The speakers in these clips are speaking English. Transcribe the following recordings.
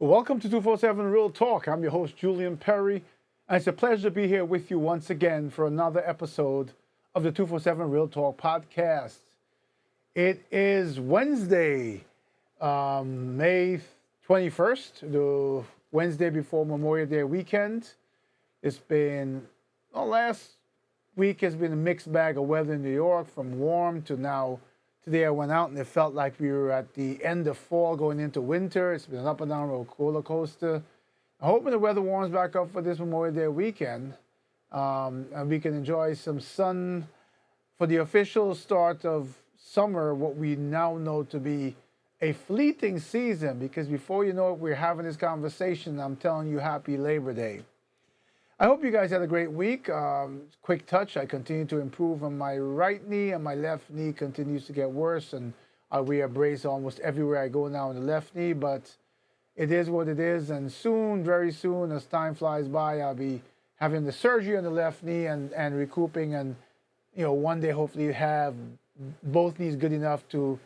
Welcome to 247 Real Talk. I'm your host, Julian Perry, and it's a pleasure to be here with you once again for another episode of the 247 Real Talk podcast. It is Wednesday, May 21st, the Wednesday before Memorial Day weekend. It's been, last week has been a mixed bag of weather in New York, from warm to now. Today I went out and it felt like we were at the end of fall going into winter. It's been an up and down roller coaster. I'm hoping the weather warms back up for this Memorial Day weekend, and we can enjoy some sun for the official start of summer, what we now know to be a fleeting season, because before you know it, we're having this conversation. I'm telling you, happy Labor Day. I hope you guys had a great week. Quick touch, I continue to improve on my right knee, and my left knee continues to get worse, and I wear a brace almost everywhere I go now on the left knee, but it is what it is, and soon, very soon, as time flies by, I'll be having the surgery on the left knee and recouping, and one day hopefully have both knees good enough to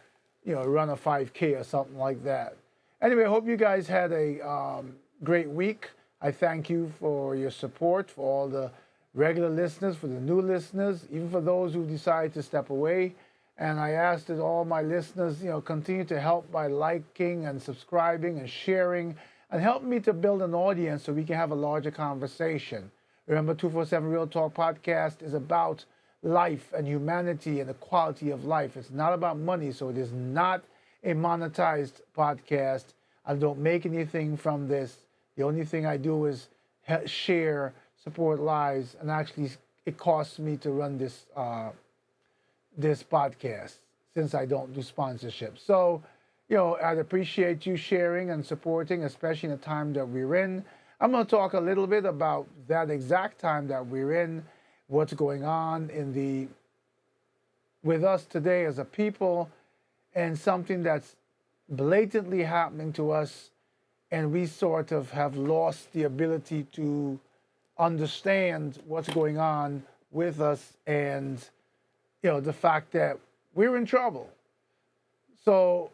run a 5K or something like that. Anyway, I hope you guys had a great week. I thank you for your support, for all the regular listeners, for the new listeners, even for those who decide to step away. And I ask that all my listeners, continue to help by liking and subscribing and sharing, and help me to build an audience so we can have a larger conversation. Remember, 247 Real Talk podcast is about life and humanity and the quality of life. It's not about money, so it is not a monetized podcast. I don't make anything from this. The only thing I do is share, support lives, and actually it costs me to run this this podcast since I don't do sponsorship. So, I'd appreciate you sharing and supporting, especially in the time that we're in. I'm going to talk a little bit about that exact time that we're in, what's going on with us today as a people, and something that's blatantly happening to us. And we sort of have lost the ability to understand what's going on with us, and the fact that we're in trouble. So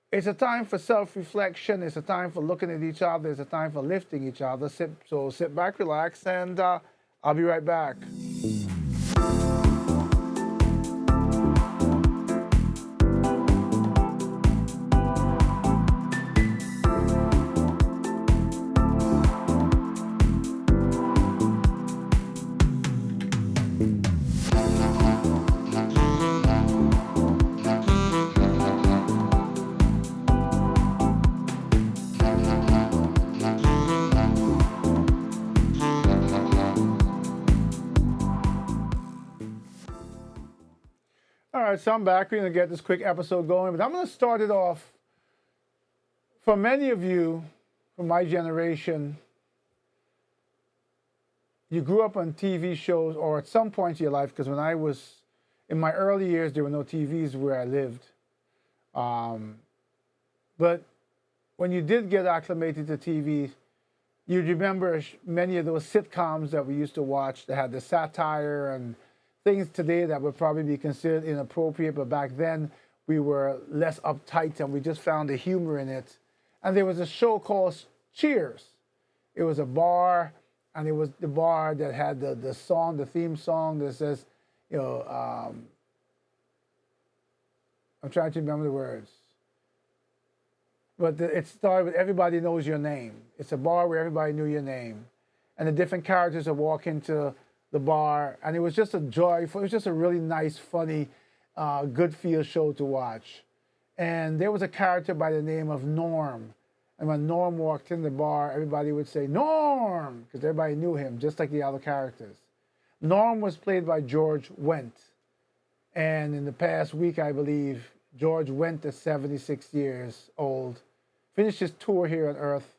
it's a time for self-reflection. It's a time for looking at each other. It's a time for lifting each other. So sit back, relax, and I'll be right back. All right, so I'm back. We're going to get this quick episode going, but I'm going to start it off. For many of you, from my generation, you grew up on TV shows, or at some point in your life, because when I was in my early years, there were no TVs where I lived. But when you did get acclimated to TV, you remember many of those sitcoms that we used to watch that had the satire and things today that would probably be considered inappropriate, but back then we were less uptight and we just found the humor in it. And there was a show called Cheers. It was a bar, and it was the bar that had the song, the theme song that says, I'm trying to remember the words. But it started with "Everybody Knows Your Name." It's a bar where everybody knew your name. And the different characters would walk into the bar, and it was just a joyful, it was just a really nice, funny, good feel show to watch. And there was a character by the name of Norm. And when Norm walked in the bar, everybody would say, "Norm," because everybody knew him, just like the other characters. Norm was played by George Wendt. And in the past week, I believe, George Wendt is 76 years old, finished his tour here on Earth,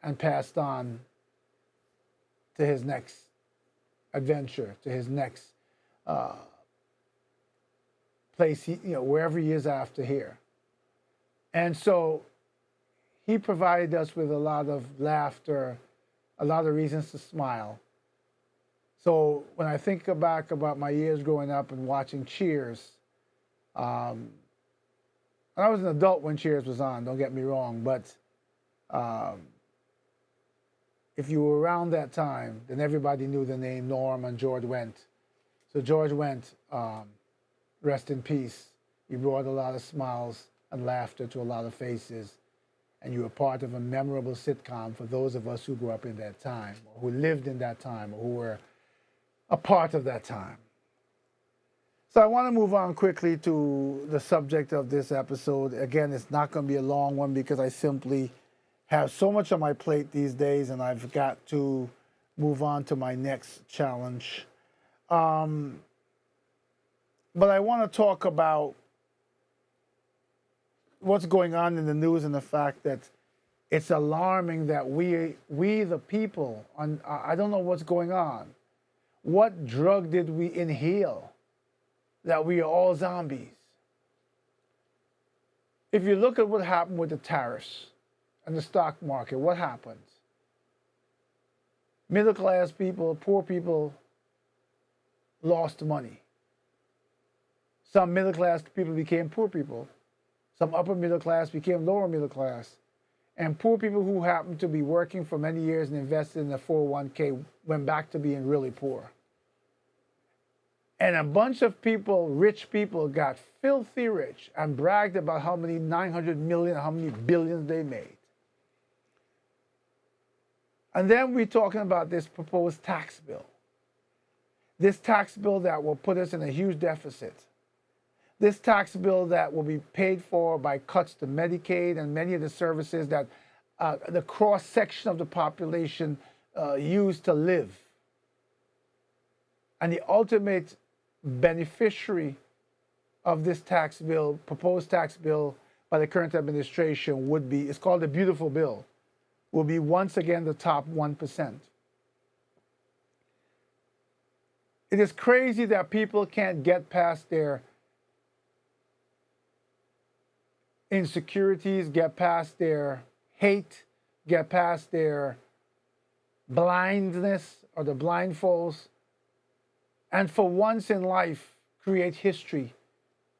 and passed on to his next adventure, to his next place, wherever he is after here. And so he provided us with a lot of laughter, a lot of reasons to smile. So when I think back about my years growing up and watching Cheers, I was an adult when Cheers was on, don't get me wrong, but Um, if you were around that time, then everybody knew the name Norm and George Wendt. So George Wendt, rest in peace. He brought a lot of smiles and laughter to a lot of faces. And you were part of a memorable sitcom for those of us who grew up in that time, or who lived in that time, or who were a part of that time. So I want to move on quickly to the subject of this episode. Again, it's not going to be a long one because I simply have so much on my plate these days, and I've got to move on to my next challenge. But I want to talk about what's going on in the news and the fact that it's alarming that we the people, I don't know what's going on. What drug did we inhale that we are all zombies? If you look at what happened with the tariffs and the stock market, what happens? Middle class people, poor people lost money. Some middle class people became poor people. Some upper middle class became lower middle class. And poor people who happened to be working for many years and invested in the 401k went back to being really poor. And a bunch of people, rich people, got filthy rich and bragged about how many 900 million, how many billions they made. And then we're talking about this proposed tax bill. This tax bill that will put us in a huge deficit. This tax bill that will be paid for by cuts to Medicaid and many of the services that the cross-section of the population use to live. And the ultimate beneficiary of this tax bill, proposed tax bill by the current administration would be, it's called the Beautiful Bill, will be once again the top 1%. It is crazy that people can't get past their insecurities, get past their hate, get past their blindness or the blindfolds, and for once in life create history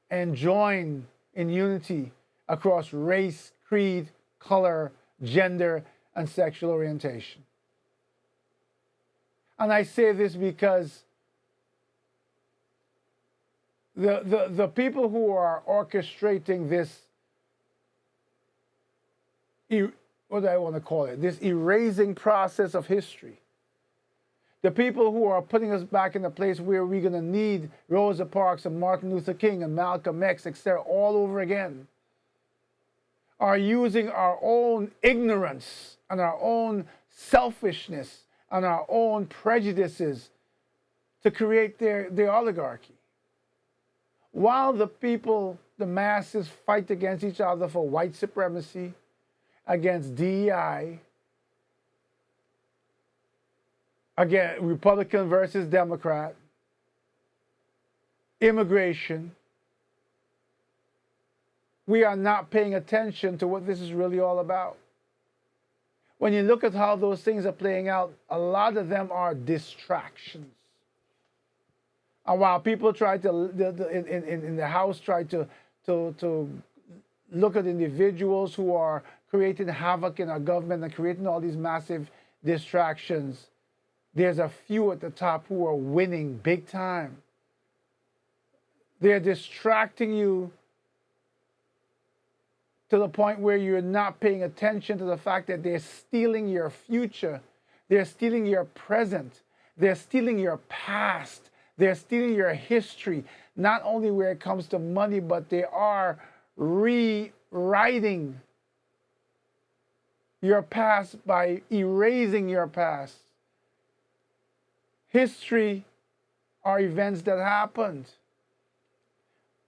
and join in unity across race, creed, color, gender, and sexual orientation. And I say this because the people who are orchestrating this, what do I want to call it? This erasing process of history. The people who are putting us back in a place where we're going to need Rosa Parks and Martin Luther King and Malcolm X, etc., all over again, are using our own ignorance and our own selfishness and our own prejudices to create their oligarchy. While the people, the masses, fight against each other for white supremacy, against DEI, again, Republican versus Democrat, immigration, we are not paying attention to what this is really all about. When you look at how those things are playing out, a lot of them are distractions. And while people try to, in the House, try to look at individuals who are creating havoc in our government and creating all these massive distractions, there's a few at the top who are winning big time. They're distracting you to the point where you're not paying attention to the fact that they're stealing your future. They're stealing your present. They're stealing your past. They're stealing your history, not only where it comes to money, but they are rewriting your past by erasing your past. History are events that happened.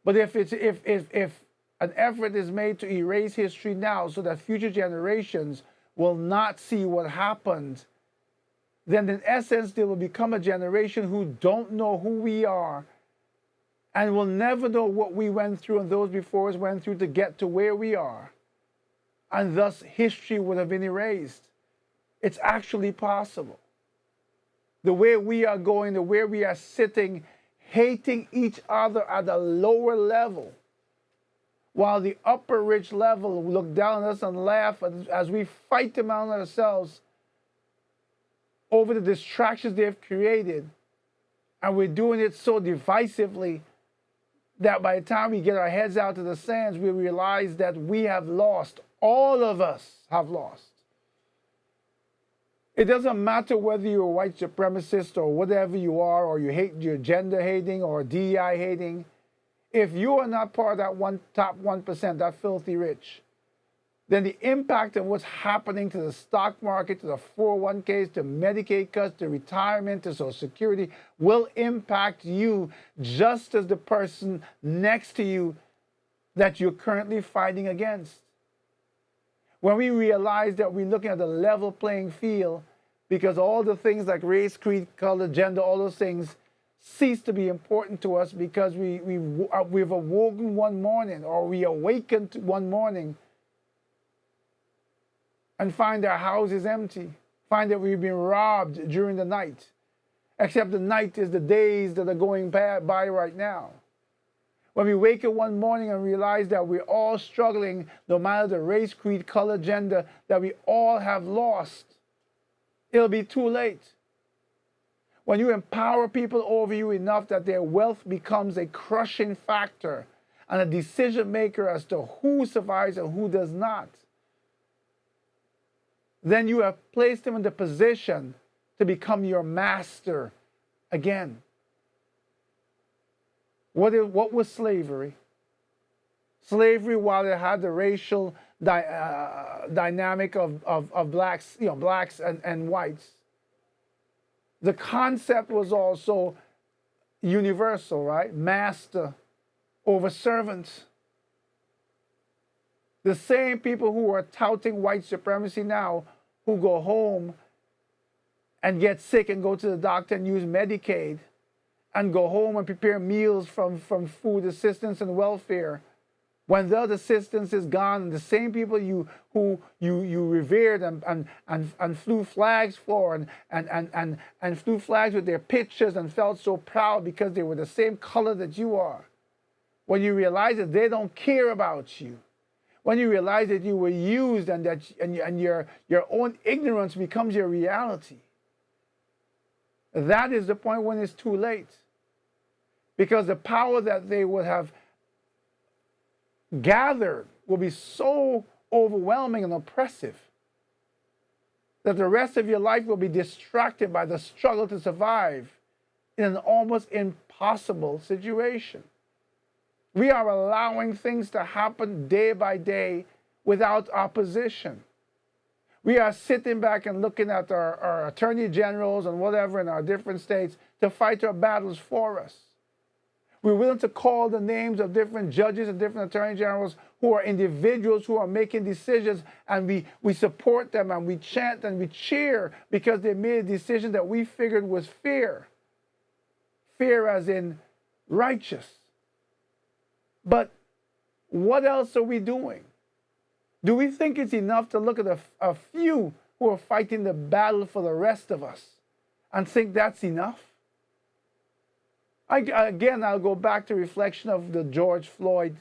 But if an effort is made to erase history now so that future generations will not see what happened, then in essence they will become a generation who don't know who we are and will never know what we went through and those before us went through to get to where we are. And thus history would have been erased. It's actually possible. The way we are going, the way we are sitting, hating each other at a lower level, while the upper rich level look down on us and laugh as we fight among ourselves over the distractions they've created. And we're doing it so divisively that by the time we get our heads out to the sands, we realize that we have lost. All of us have lost. It doesn't matter whether you're a white supremacist or whatever you are, or you're gender hating or DEI hating. If you are not part of that top 1%, that filthy rich, then the impact of what's happening to the stock market, to the 401ks, to Medicaid cuts, to retirement, to Social Security will impact you just as the person next to you that you're currently fighting against. When we realize that we're looking at the level playing field, because all the things like race, creed, color, gender, all those things cease to be important to us because we've awoken one morning, or we awakened one morning and find our house is empty, find that we've been robbed during the night, except the night is the days that are going by right now. When we wake up one morning and realize that we're all struggling, no matter the race, creed, color, gender, that we all have lost, it'll be too late. When you empower people over you enough that their wealth becomes a crushing factor and a decision maker as to who survives and who does not, then you have placed them in the position to become your master again. What was slavery? Slavery, while it had the racial dynamic of blacks, blacks and whites, the concept was also universal, right? Master over servants. The same people who are touting white supremacy now, who go home and get sick and go to the doctor and use Medicaid, and go home and prepare meals from food assistance and welfare, when that assistance is gone, and the same people you revered and flew flags for and flew flags with their pictures and felt so proud because they were the same color that you are, when you realize that they don't care about you, when you realize that you were used and that your own ignorance becomes your reality, that is the point when it's too late. Because the power that they would have gathered will be so overwhelming and oppressive that the rest of your life will be distracted by the struggle to survive in an almost impossible situation. We are allowing things to happen day by day without opposition. We are sitting back and looking at our attorney generals and whatever in our different states to fight our battles for us. We're willing to call the names of different judges and different attorney generals who are individuals who are making decisions, and we support them and we chant and we cheer because they made a decision that we figured was fair. Fair as in righteous. But what else are we doing? Do we think it's enough to look at a few who are fighting the battle for the rest of us and think that's enough? I'll go back to reflection of the George Floyd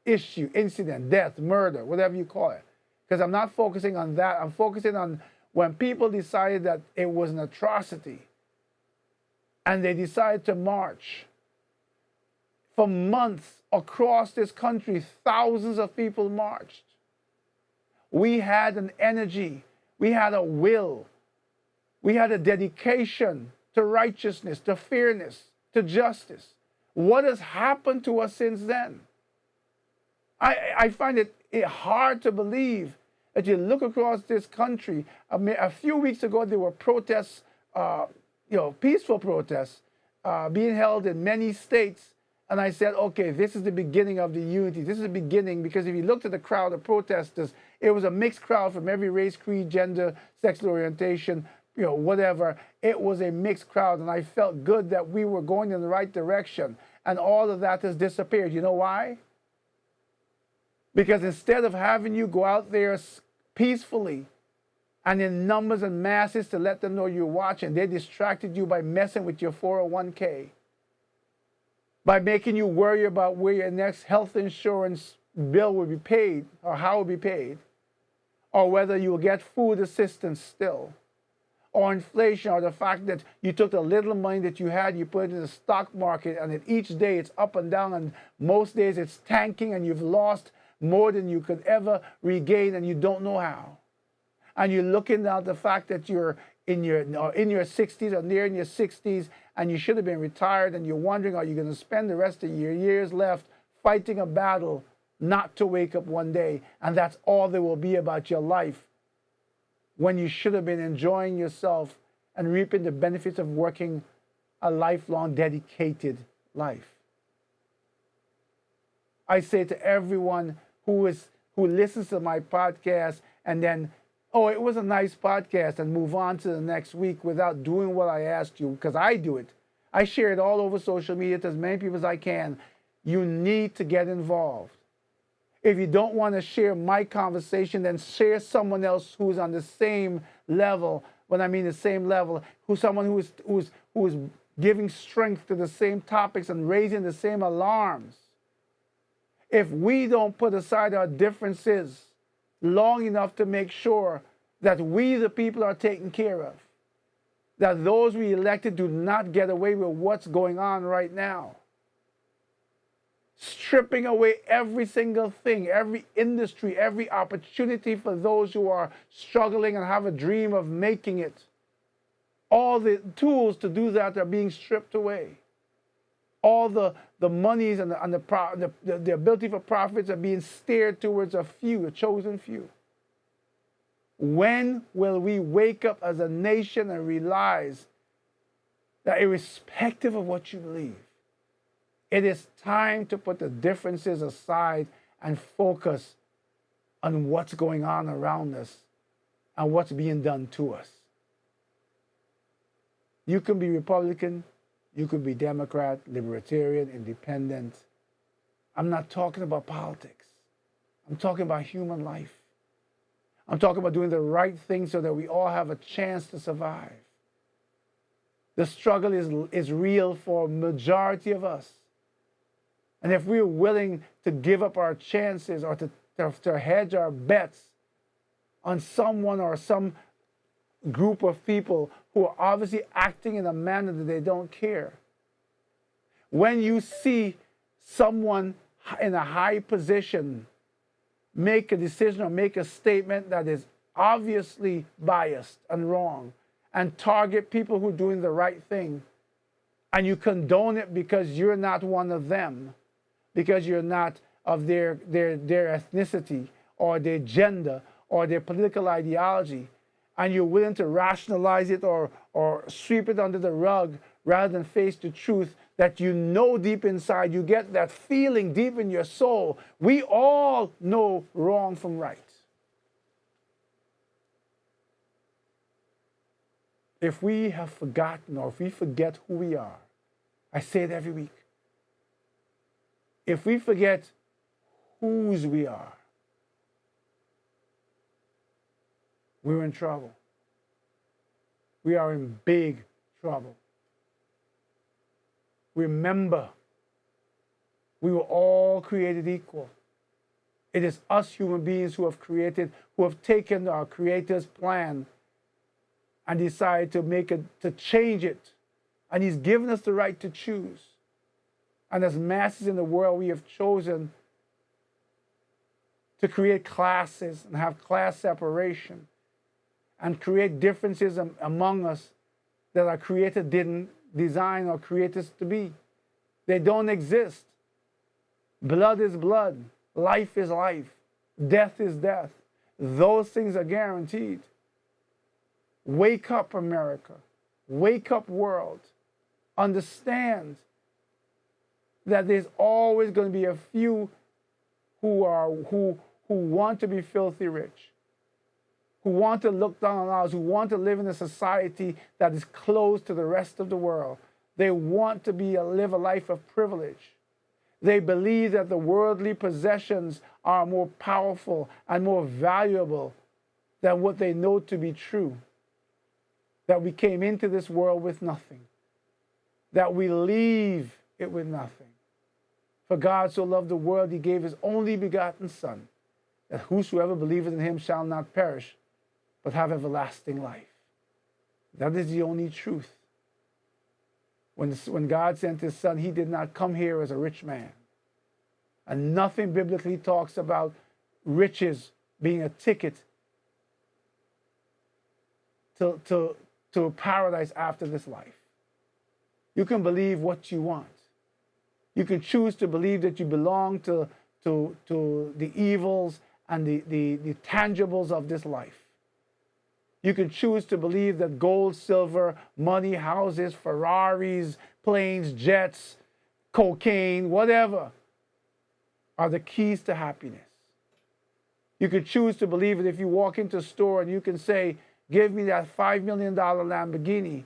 incident, death, murder, whatever you call it. Because I'm not focusing on that. I'm focusing on when people decided that it was an atrocity and they decided to march. For months across this country, thousands of people marched. We had an energy, we had a will, we had a dedication to righteousness, to fairness, to justice. What has happened to us since then? I find it hard to believe that you look across this country. A few weeks ago, there were protests, peaceful protests, being held in many states. And I said, okay, this is the beginning of the unity. This is the beginning, because if you looked at the crowd of protesters, it was a mixed crowd from every race, creed, gender, sexual orientation, whatever. It was a mixed crowd, and I felt good that we were going in the right direction. And all of that has disappeared. You know why? Because instead of having you go out there peacefully and in numbers and masses to let them know you're watching, they distracted you by messing with your 401k. by making you worry about where your next health insurance bill will be paid or how it will be paid, or whether you will get food assistance still, or inflation, or the fact that you took the little money that you had, you put it in the stock market, and each day it's up and down, and most days it's tanking, and you've lost more than you could ever regain, and you don't know how. And you're looking at the fact that you're in your 60s or near in your 60s, and you should have been retired, and you're wondering, are you going to spend the rest of your years left fighting a battle not to wake up one day, and that's all there will be about your life, when you should have been enjoying yourself and reaping the benefits of working a lifelong dedicated life. I say to everyone who listens to my podcast and then, oh, it was a nice podcast, and move on to the next week without doing what I asked you, because I do it. I share it all over social media to as many people as I can. You need to get involved. If you don't want to share my conversation, then share someone else who's on the same level. When I mean the same level, someone who's giving strength to the same topics and raising the same alarms. If we don't put aside our differences long enough to make sure that we, the people, are taken care of, that those we elected do not get away with what's going on right now, stripping away every single thing, every industry, every opportunity for those who are struggling and have a dream of making it. All the tools to do that are being stripped away. All the monies and the ability for profits are being steered towards a few, a chosen few. When will we wake up as a nation and realize that irrespective of what you believe, it is time to put the differences aside and focus on what's going on around us and what's being done to us? You can be Republican, you could be Democrat, Libertarian, Independent. I'm not talking about politics. I'm talking about human life. I'm talking about doing the right thing so that we all have a chance to survive. The struggle is real for a majority of us. And if we're willing to give up our chances or to hedge our bets on someone or some group of people who are obviously acting in a manner that they don't care. When you see someone in a high position make a decision or make a statement that is obviously biased and wrong and target people who are doing the right thing, and you condone it because you're not one of them, because you're not of their ethnicity or their gender or their political ideology, and you're willing to rationalize it or sweep it under the rug rather than face the truth that you know deep inside, you get that feeling deep in your soul. We all know wrong from right. If we have forgotten or if we forget who we are, I say it every week, if we forget whose we are, we're in trouble. We are in big trouble. Remember, we were all created equal. It is us human beings who have taken our Creator's plan and decided to change it. And He's given us the right to choose. And as masses in the world, we have chosen to create classes and have class separation and create differences among us that our Creator didn't design or create us to be. They don't exist. Blood is blood. Life is life. Death is death. Those things are guaranteed. Wake up, America. Wake up, world. Understand that there's always going to be a few who want to be filthy rich, who want to look down on others, who want to live in a society that is closed to the rest of the world. They want to live a life of privilege. They believe that the worldly possessions are more powerful and more valuable than what they know to be true. That we came into this world with nothing. That we leave it with nothing. For God so loved the world, he gave his only begotten Son, that whosoever believeth in him shall not perish, but have everlasting life. That is the only truth. When God sent his Son, he did not come here as a rich man. And nothing biblically talks about riches being a ticket to paradise after this life. You can believe what you want. You can choose to believe that you belong to the evils and the tangibles of this life. You can choose to believe that gold, silver, money, houses, Ferraris, planes, jets, cocaine, whatever, are the keys to happiness. You could choose to believe that if you walk into a store and you can say, give me that $5 million Lamborghini,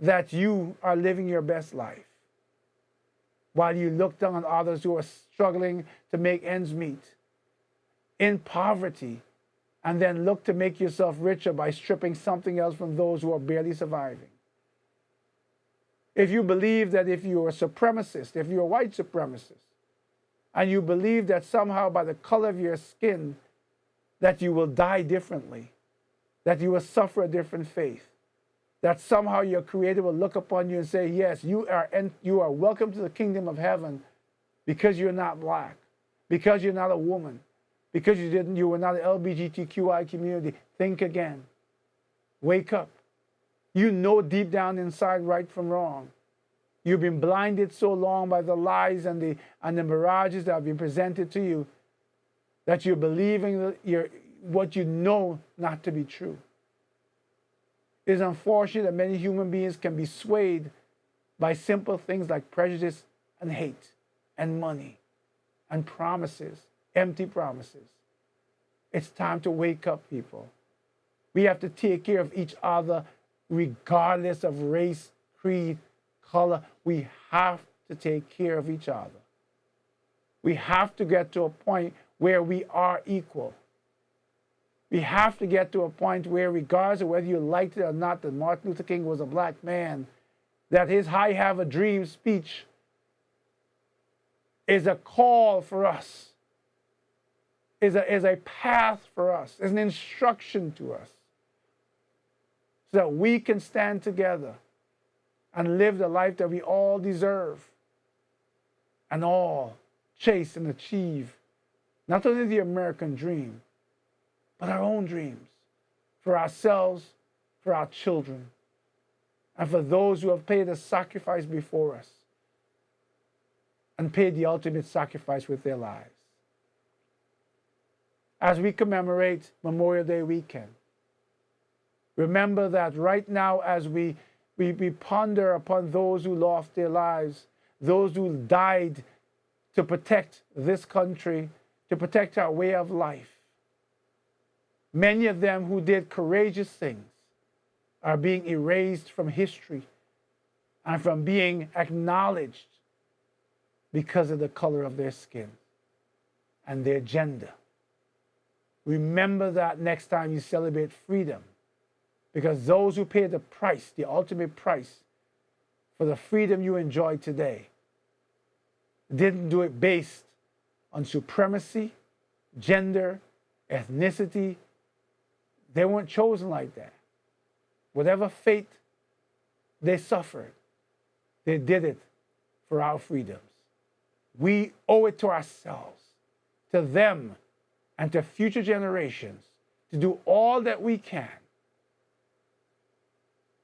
that you are living your best life, while you look down on others who are struggling to make ends meet in poverty, and then look to make yourself richer by stripping something else from those who are barely surviving. If you believe that if you're a supremacist, if you're a white supremacist, and you believe that somehow by the color of your skin that you will die differently, that you will suffer a different faith, that somehow your Creator will look upon you and say, yes, you are welcome to the kingdom of heaven because you're not black, because you're not a woman, because you were not an LGBTQI community. Think again. Wake up. You know deep down inside right from wrong. You've been blinded so long by the lies and the mirages that have been presented to you that you're believing what you know not to be true. It is unfortunate that many human beings can be swayed by simple things like prejudice and hate and money and promises, empty promises. It's time to wake up, people. We have to take care of each other regardless of race, creed, color. We have to take care of each other. We have to get to a point where we are equal. We have to get to a point where, regardless of whether you liked it or not, that Martin Luther King was a black man, that his I Have a Dream speech is a call for us, is a path for us, is an instruction to us, so that we can stand together and live the life that we all deserve and all chase and achieve, not only the American dream, but our own dreams for ourselves, for our children, and for those who have paid a sacrifice before us and paid the ultimate sacrifice with their lives. As we commemorate Memorial Day weekend, remember that right now, as we ponder upon those who lost their lives, those who died to protect this country, to protect our way of life, many of them who did courageous things are being erased from history and from being acknowledged because of the color of their skin and their gender. Remember that next time you celebrate freedom, because those who paid the price, the ultimate price for the freedom you enjoy today, didn't do it based on supremacy, gender, ethnicity. They weren't chosen like that. Whatever fate they suffered, they did it for our freedoms. We owe it to ourselves, to them, and to future generations to do all that we can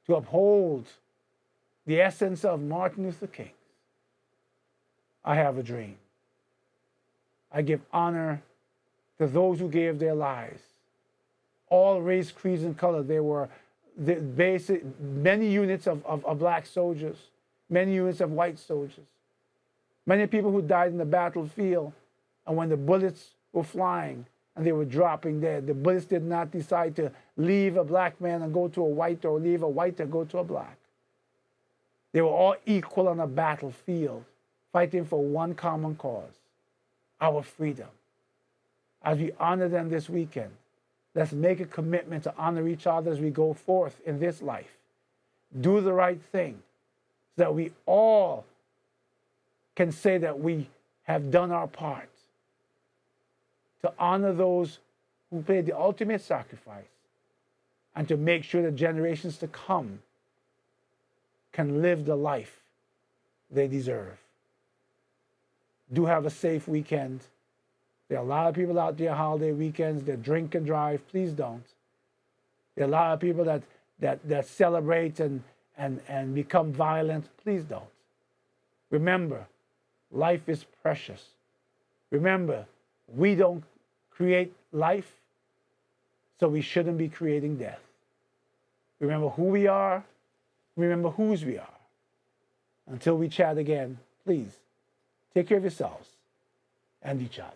to uphold the essence of Martin Luther King. I have a dream. I give honor to those who gave their lives. All race, creeds, and color. There were many units of black soldiers, many units of white soldiers, many people who died in the battlefield, and when the bullets were flying and they were dropping dead, the bullets did not decide to leave a black man and go to a white, or leave a white and go to a black. They were all equal on a battlefield, fighting for one common cause, our freedom. As we honor them this weekend, let's make a commitment to honor each other as we go forth in this life. Do the right thing so that we all can say that we have done our part to honor those who paid the ultimate sacrifice and to make sure that generations to come can live the life they deserve. Do have a safe weekend. There are a lot of people out there holiday weekends that drink and drive. Please don't. There are a lot of people that celebrate and become violent. Please don't. Remember, life is precious. Remember, we don't create life, so we shouldn't be creating death. Remember who we are. Remember whose we are. Until we chat again, please take care of yourselves and each other.